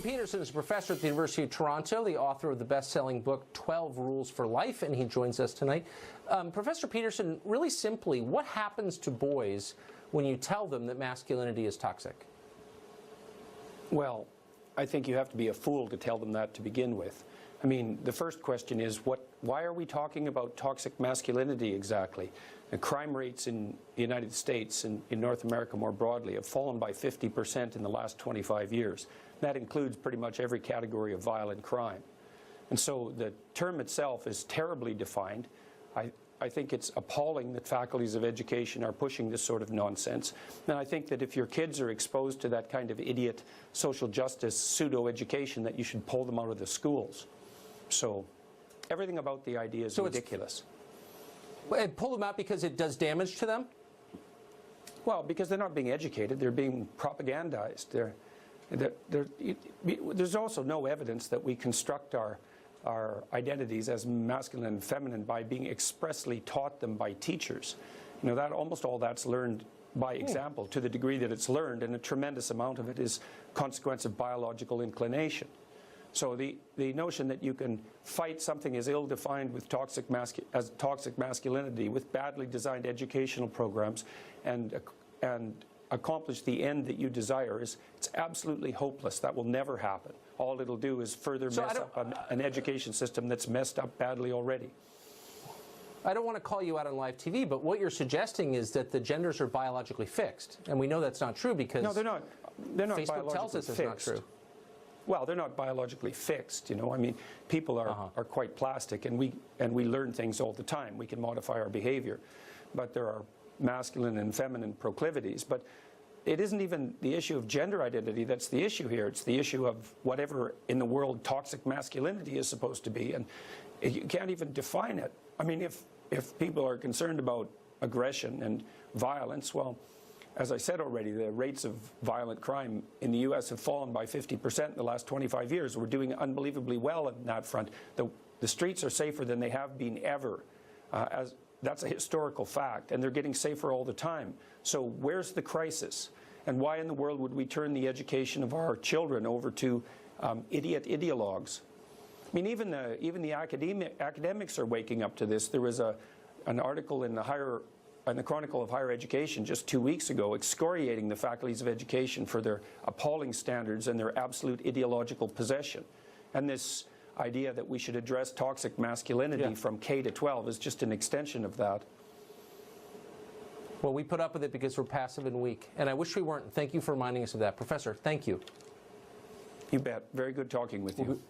Jordan Peterson is a professor at the University of Toronto, the author of the best-selling book 12 Rules for Life, and he joins us tonight. Professor Peterson, really simply, what happens to boys when you tell them that masculinity is toxic? Well, I think you have to be a fool to tell them that to begin with. I mean, the first question is, why are we talking about toxic masculinity exactly? The crime rates in the United States and in North America more broadly have fallen by 50% in the last 25 years. That includes pretty much every category of violent crime. And so the term itself is terribly defined. I think it's appalling that faculties of education are pushing this sort of nonsense. And I think that if your kids are exposed to that kind of idiot social justice pseudo-education, that you should pull them out of the schools. So everything about the idea is ridiculous. Pull them out because it does damage to them? Well, because they're not being educated, they're being propagandized. There's also no evidence that we construct our identities as masculine and feminine by being expressly taught them by teachers. You know, that almost all that's learned by example to the degree that it's learned, and a tremendous amount of it is consequence of biological inclination. So the notion that you can fight something as ill-defined with toxic masculinity with badly designed educational programs and accomplish the end that you desire it's absolutely hopeless. That will never happen. All it'll do is further mess up an education system that's messed up badly already. I don't want to call you out on live TV, but what you're suggesting is that the genders are biologically fixed, and we know that's not true because no, they're not. Facebook tells us it's not true. Well, they're not biologically fixed, you know. I mean, people are quite plastic, and we learn things all the time. We can modify our behavior, but there are masculine and feminine proclivities. But it isn't even the issue of gender identity that's the issue here. It's the issue of whatever in the world toxic masculinity is supposed to be, and you can't even define it. I mean, if people are concerned about aggression and violence, well, as I said already, the rates of violent crime in the U.S. have fallen by 50% in the last 25 years. We're doing unbelievably well on that front. The streets are safer than they have been ever. That's a historical fact, and they're getting safer all the time. So where's the crisis? And why in the world would we turn the education of our children over to idiot ideologues? I mean, even the academics are waking up to this. There was an article in the Chronicle of Higher Education just 2 weeks ago excoriating the faculties of education for their appalling standards and their absolute ideological possession. And this idea that we should address toxic masculinity from K to 12 is just an extension of that. Well, we put up with it because we're passive and weak, and I wish we weren't. Thank you for reminding us of that. Professor, thank you. You bet. Very good talking with you.